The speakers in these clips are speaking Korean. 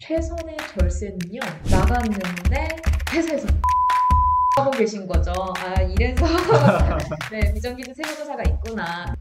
최선의 절세는요, 나갔는데 회사에서 하고 계신 거죠. 아, 이래서 네, 비정규직 세무조사가 있구나.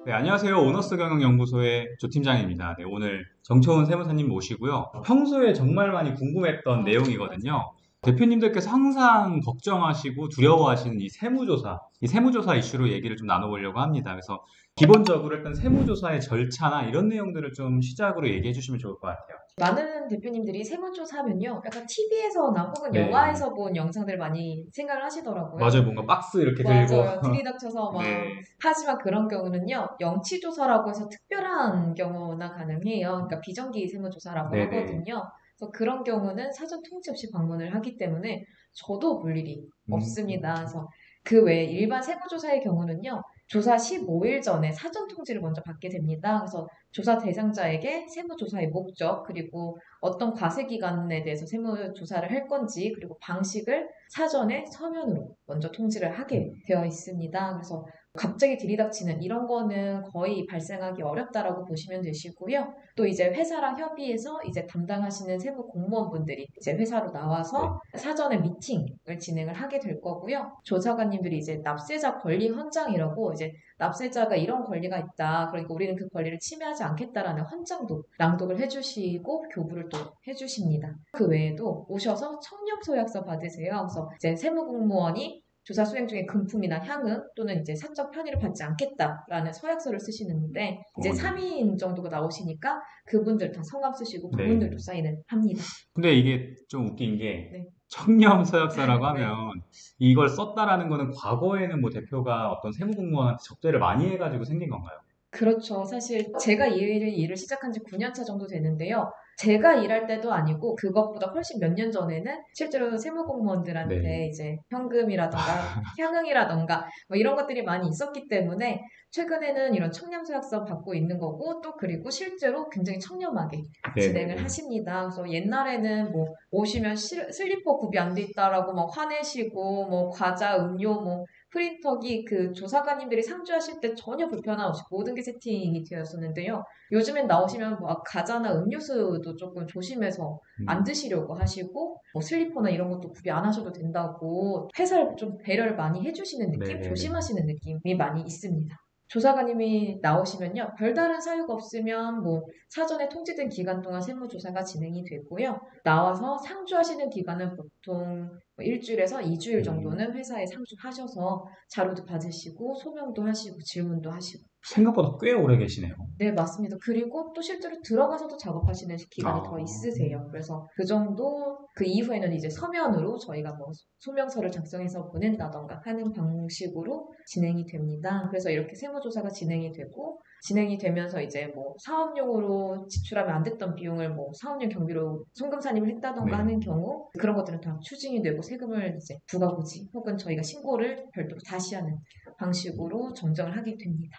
네, 안녕하세요. 오너스 경영연구소의 조 팀장입니다. 네, 오늘 정초은 세무사님 모시고요. 평소에 정말 많이 궁금했던 맞아요. 내용이거든요. 대표님들께서 항상 걱정하시고 두려워하시는 이 세무조사 이슈로 얘기를 좀 나눠보려고 합니다. 그래서 기본적으로 일단 세무조사의 절차나 이런 내용들을 좀 시작으로 얘기해 주시면 좋을 것 같아요. 많은 대표님들이 세무조사하면요, 약간 TV에서나 혹은 네, 영화에서 본 영상들 많이 생각을 하시더라고요. 맞아요. 뭔가 박스 이렇게 들고. 맞아요. 들이닥쳐서 네, 막. 하지만 그런 경우는요, 영치조사라고 해서 특별한 경우나 가능해요. 그러니까 비정기 세무조사라고 네네. 하거든요. 그래서 그런 경우는 사전 통지 없이 방문을 하기 때문에 저도 볼 일이 음, 없습니다. 그래서 그 외에 일반 세무조사의 경우는요, 조사 15일 전에 사전 통지를 먼저 받게 됩니다. 그래서 조사 대상자에게 세무조사의 목적, 그리고 어떤 과세기간에 대해서 세무조사를 할 건지, 그리고 방식을 사전에 서면으로 먼저 통지를 하게 되어 있습니다. 그래서 갑자기 들이닥치는 이런 거는 거의 발생하기 어렵다라고 보시면 되시고요. 또 이제 회사랑 협의해서 이제 담당하시는 세무 공무원분들이 이제 회사로 네. 나와서 사전에 미팅을 진행을 하게 될 거고요. 조사관님들이 이제 납세자 권리 헌장이라고, 이제 납세자가 이런 권리가 있다, 그러니까 우리는 그 권리를 침해하지 않겠다라는 헌장도 낭독을 해주시고 교부를 또 해주십니다. 그 외에도 오셔서 청렴서약서 받으세요. 그래서 이제 세무공무원이 조사 수행 중에 금품이나 향응 또는 이제 사적 편의를 받지 않겠다라는 서약서를 쓰시는데, 이제 네. 3인 정도가 나오시니까 그분들 다 성함 쓰시고 그분들도 네. 사인을 합니다. 근데 이게 좀 웃긴 게 네. 청렴 서약서라고 네. 하면 이걸 썼다라는 거는 과거에는 뭐 대표가 어떤 세무공무원한테 접대를 많이 해가지고 생긴 건가요? 그렇죠. 사실 제가 이 일을 시작한 지 9년 차 정도 되는데요. 제가 일할 때도 아니고 그것보다 훨씬 몇 년 전에는 실제로 세무공무원들한테 네. 이제 현금이라던가 향응이라던가 뭐 이런 것들이 많이 있었기 때문에 최근에는 이런 청렴서약서 받고 있는 거고, 또 그리고 실제로 굉장히 청렴하게 진행을 네네네. 하십니다. 그래서 옛날에는 뭐 오시면 슬리퍼 구비 안 돼 있다라고 막 화내시고, 뭐 과자, 음료, 뭐 프린터기, 그 조사관님들이 상주하실 때 전혀 불편함 없이 모든 게 세팅이 되었었는데요. 요즘엔 나오시면 뭐 과자나 음료수도 조금 조심해서 안 음, 드시려고 하시고, 뭐 슬리퍼나 이런 것도 구비 안 하셔도 된다고 회사를 좀 배려를 많이 해주시는 느낌, 네네네. 조심하시는 느낌이 많이 있습니다. 조사관님이 나오시면요, 별다른 사유가 없으면 뭐 사전에 통지된 기간 동안 세무조사가 진행이 되고요. 나와서 상주하시는 기간은 보통 일주일에서 2주일 음, 정도는 회사에 상주하셔서 자료도 받으시고 소명도 하시고 질문도 하시고. 생각보다 꽤 오래 계시네요. 네, 맞습니다. 그리고 또 실제로 들어가서도 작업하시는 기간이 더 아, 있으세요. 그래서 그 정도, 그 이후에는 이제 서면으로 저희가 뭐 소명서를 작성해서 보낸다던가 하는 방식으로 진행이 됩니다. 그래서 이렇게 세무조사가 진행이 되고, 진행이 되면서 이제 뭐 사업용으로 지출하면 안 됐던 비용을 뭐 사업용 경비로 송금사님을 했다던가 네. 하는 경우, 그런 것들은 다 추징이 되고 세금을 이제 부과고지 혹은 저희가 신고를 별도로 다시 하는 방식으로 정정을 하게 됩니다.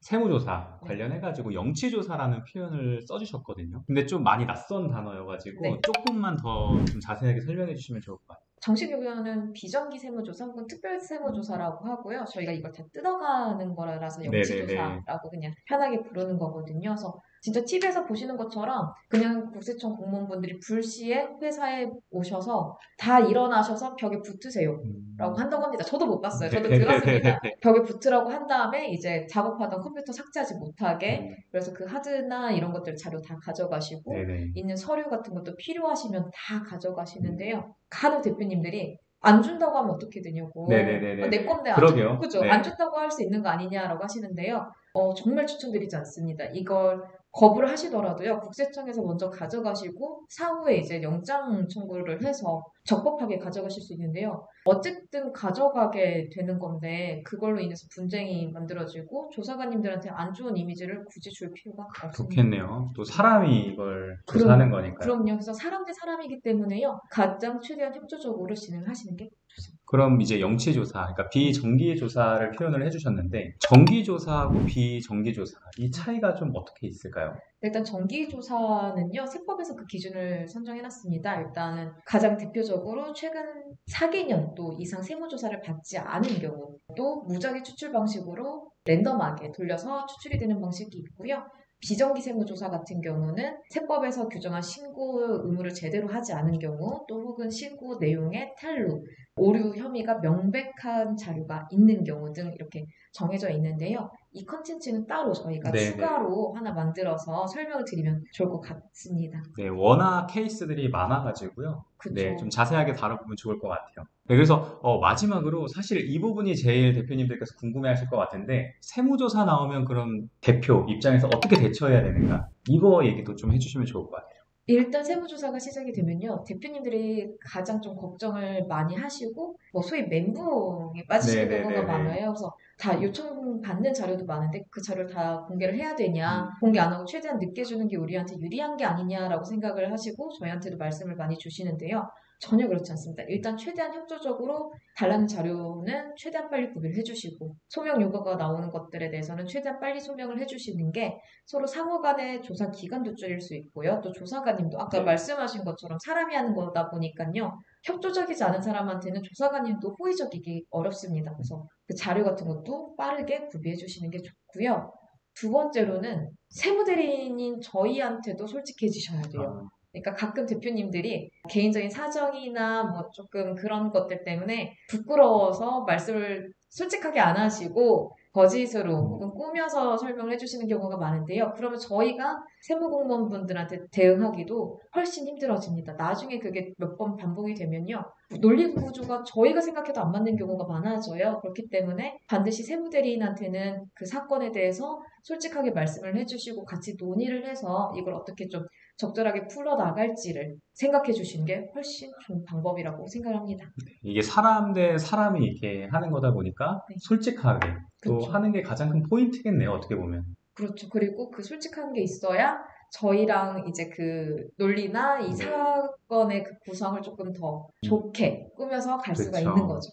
세무조사 네. 관련해가지고 영치조사라는 표현을 써주셨거든요. 근데 좀 많이 낯선 단어여가지고 네. 조금만 더 좀 자세하게 설명해 주시면 좋을 것 같아요. 정식 용어는 비정기 세무조사 혹은 특별 세무조사라고 하고요. 저희가 이걸 다 뜯어가는 거라서 네네네. 영치조사라고 그냥 편하게 부르는 거거든요. 그래서 진짜 TV에서 보시는 것처럼 그냥 국세청 공무원분들이 불시에 회사에 오셔서 다 일어나셔서 벽에 붙으세요 라고 음, 한다고 합니다. 저도 못 봤어요. 저도 네네네네. 들었습니다. 벽에 붙으라고 한 다음에 이제 작업하던 컴퓨터 삭제하지 못하게, 음, 그래서 그 하드나 이런 것들 자료 다 가져가시고, 네네. 있는 서류 같은 것도 필요하시면 다 음, 가져가시는데요. 간혹 대표님들이 안 준다고 하면 어떻게 되냐고. 내 네네네네네. 건데 안 준, 그러게요. 그죠? 안 네. 준다고 할 수 있는 거 아니냐라고 하시는데요. 정말 추천드리지 않습니다. 이걸 거부를 하시더라도요, 국세청에서 먼저 가져가시고, 사후에 이제 영장 청구를 해서 적법하게 가져가실 수 있는데요. 어쨌든 가져가게 되는 건데, 그걸로 인해서 분쟁이 만들어지고, 조사관님들한테 안 좋은 이미지를 굳이 줄 필요가 없습니다. 그렇겠네요. 또 사람이 이걸 조사하는 그럼요. 거니까요. 그럼요. 그래서 사람 대 사람이기 때문에요. 가장 최대한 협조적으로 진행하시는 게 좋습니다. 그럼 이제 영치조사, 그러니까 비정기조사를 표현을 해주셨는데, 정기조사하고 비정기조사, 이 네. 차이가 좀 어떻게 있을까요? 일단 정기조사는요, 세법에서 그 기준을 선정해놨습니다. 일단은 가장 대표적으로 최근 4개년도 이상 세무조사를 받지 않은 경우, 또 무작위 추출 방식으로 랜덤하게 돌려서 추출이 되는 방식이 있고요. 비정기 세무조사 같은 경우는 세법에서 규정한 신고 의무를 제대로 하지 않은 경우 또 혹은 신고 내용의 탈루, 오류 혐의가 명백한 자료가 있는 경우 등 이렇게 정해져 있는데요. 이 컨텐츠는 따로 저희가 네네. 추가로 하나 만들어서 설명을 드리면 좋을 것 같습니다. 네, 워낙 케이스들이 많아가지고요. 네, 좀 그쵸. 자세하게 다뤄보면 좋을 것 같아요. 네, 그래서 마지막으로 사실 이 부분이 제일 대표님들께서 궁금해하실 것 같은데 세무조사 나오면 그럼 대표 입장에서 어떻게 대처해야 되는가? 이거 얘기도 좀 해주시면 좋을 것 같아요. 일단 세무조사가 시작이 되면요. 대표님들이 가장 좀 걱정을 많이 하시고, 뭐 소위 멘붕에 빠지시는 경우가 네네네네. 많아요. 그래서 다 요청받는 자료도 많은데 그 자료를 다 공개를 해야 되냐, 음, 공개 안 하고 최대한 늦게 주는 게 우리한테 유리한 게 아니냐라고 생각을 하시고 저희한테도 말씀을 많이 주시는데요. 전혀 그렇지 않습니다. 일단 최대한 협조적으로 달라는 자료는 최대한 빨리 구비를 해주시고, 소명 요구가 나오는 것들에 대해서는 최대한 빨리 소명을 해주시는 게 서로 상호 간의 조사 기간도 줄일 수 있고요. 또 조사관님도 아까 네. 말씀하신 것처럼 사람이 하는 거다 보니까요. 협조적이지 않은 사람한테는 조사관님도 호의적이기 어렵습니다. 그래서 그 자료 같은 것도 빠르게 구비해 주시는 게 좋고요. 두 번째로는 세무대리인인 저희한테도 솔직해지셔야 돼요. 아, 그러니까 가끔 대표님들이 개인적인 사정이나 뭐 조금 그런 것들 때문에 부끄러워서 말씀을 솔직하게 안 하시고 거짓으로 혹은 꾸며서 설명을 해주시는 경우가 많은데요. 그러면 저희가 세무공무원분들한테 대응하기도 훨씬 힘들어집니다. 나중에 그게 몇 번 반복이 되면요. 논리 구조가 저희가 생각해도 안 맞는 경우가 많아져요. 그렇기 때문에 반드시 세무대리인한테는 그 사건에 대해서 솔직하게 말씀을 해주시고 같이 논의를 해서 이걸 어떻게 좀 적절하게 풀어나갈지를 생각해 주시는 게 훨씬 좋은 방법이라고 생각합니다. 이게 사람 대 사람이 이렇게 하는 거다 보니까 네, 솔직하게 또 그렇죠. 하는 게 가장 큰 포인트겠네요. 어떻게 보면. 그렇죠. 그리고 그 솔직한 게 있어야 저희랑 이제 그 논리나 이 네. 사건의 그 구성을 조금 더 좋게 꾸며서 갈 수가 있는 그렇죠. 거죠.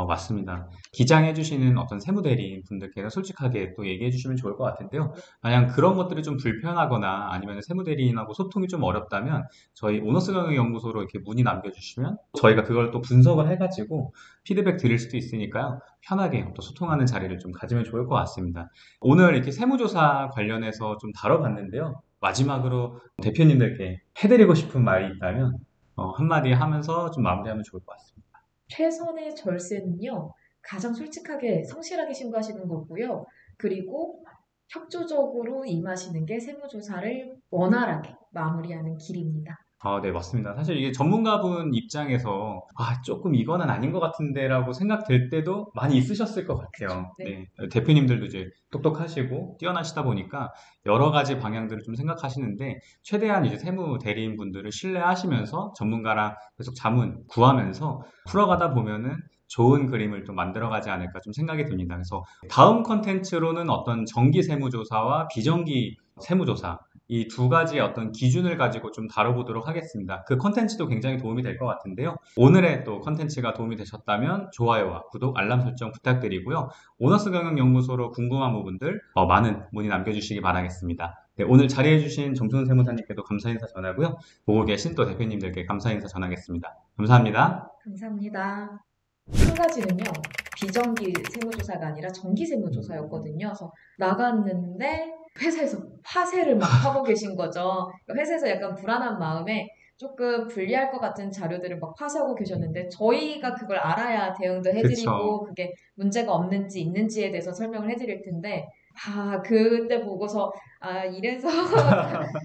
맞습니다. 기장해주시는 어떤 세무대리인 분들께는 솔직하게 또 얘기해주시면 좋을 것 같은데요. 만약 그런 것들이 좀 불편하거나 아니면 세무대리인하고 소통이 좀 어렵다면 저희 오너스 경영연구소로 이렇게 문의 남겨주시면 저희가 그걸 또 분석을 해가지고 피드백 드릴 수도 있으니까요. 편하게 또 소통하는 자리를 좀 가지면 좋을 것 같습니다. 오늘 이렇게 세무조사 관련해서 좀 다뤄봤는데요. 마지막으로 대표님들께 해드리고 싶은 말이 있다면 한마디 하면서 좀 마무리하면 좋을 것 같습니다. 최선의 절세는요, 가장 솔직하게, 성실하게 신고하시는 거고요. 그리고 협조적으로 임하시는 게 세무조사를 원활하게 마무리하는 길입니다. 네, 맞습니다. 사실 이게 전문가분 입장에서, 조금 이거는 아닌 것 같은데라고 생각될 때도 많이 있으셨을 것 그쵸? 같아요. 네. 네. 대표님들도 이제 똑똑하시고 뛰어나시다 보니까 여러 가지 방향들을 좀 생각하시는데, 최대한 이제 세무 대리인분들을 신뢰하시면서 전문가랑 계속 자문 구하면서 풀어가다 보면은 좋은 그림을 또 만들어가지 않을까 좀 생각이 듭니다. 그래서 다음 컨텐츠로는 어떤 정기 세무조사와 비정기 세무조사, 이 두 가지의 어떤 기준을 가지고 좀 다뤄보도록 하겠습니다. 그 컨텐츠도 굉장히 도움이 될 것 같은데요. 오늘의 또 컨텐츠가 도움이 되셨다면 좋아요와 구독, 알람 설정 부탁드리고요. 오너스 경영연구소로 궁금한 부분들 많은 문의 남겨주시기 바라겠습니다. 네, 오늘 자리해주신 정순 세무사님께도 감사 인사 전하고요. 보고 계신 또 대표님들께 감사 인사 전하겠습니다. 감사합니다. 감사합니다. 한 가지는요, 비정기 세무조사가 아니라 정기 세무조사였거든요. 그래서 나갔는데 회사에서 파쇄를 막 하고 계신 거죠. 그러니까 회사에서 약간 불안한 마음에 조금 불리할 것 같은 자료들을 막 파쇄하고 계셨는데 저희가 그걸 알아야 대응도 그쵸. 해드리고 그게 문제가 없는지 있는지에 대해서 설명을 해드릴 텐데 그때 보고서 이래서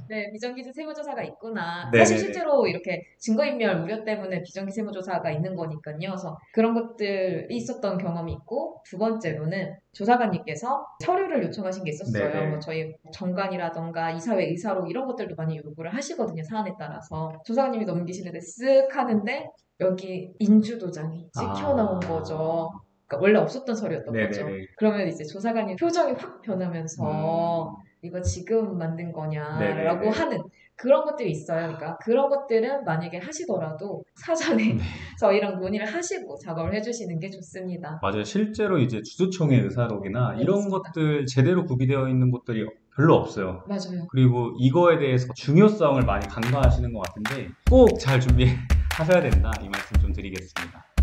네, 비정기 세무조사가 있구나. 사실 네네네. 실제로 이렇게 증거인멸 우려 때문에 비정기 세무조사가 있는 거니까요. 그래서 그런 것들이 있었던 경험이 있고, 두 번째로는 조사관님께서 서류를 요청하신 게 있었어요. 뭐 네네. 저희 정관이라던가 이사회 의사록 이런 것들도 많이 요구를 하시거든요. 사안에 따라서. 조사관님이 넘기시는데 쓱 하는데 여기 인주도장이 찍혀 나온 거죠. 아, 그러니까 원래 없었던 서류였던 거죠. 네네네. 그러면 이제 조사관님 표정이 확 음, 변하면서 이거 지금 만든 거냐라고 네네네. 하는 그런 것들이 있어요. 그러니까 그런 것들은 만약에 하시더라도 사전에 네. 저희랑 논의를 하시고 작업을 해주시는 게 좋습니다. 맞아요. 실제로 이제 주주총회 의사록이나 네, 이런 맞습니다. 것들 제대로 구비되어 있는 곳들이 별로 없어요. 맞아요. 그리고 이거에 대해서 중요성을 많이 간과하시는 것 같은데 꼭 잘 준비하셔야 된다. 이 말씀 좀 드리겠습니다.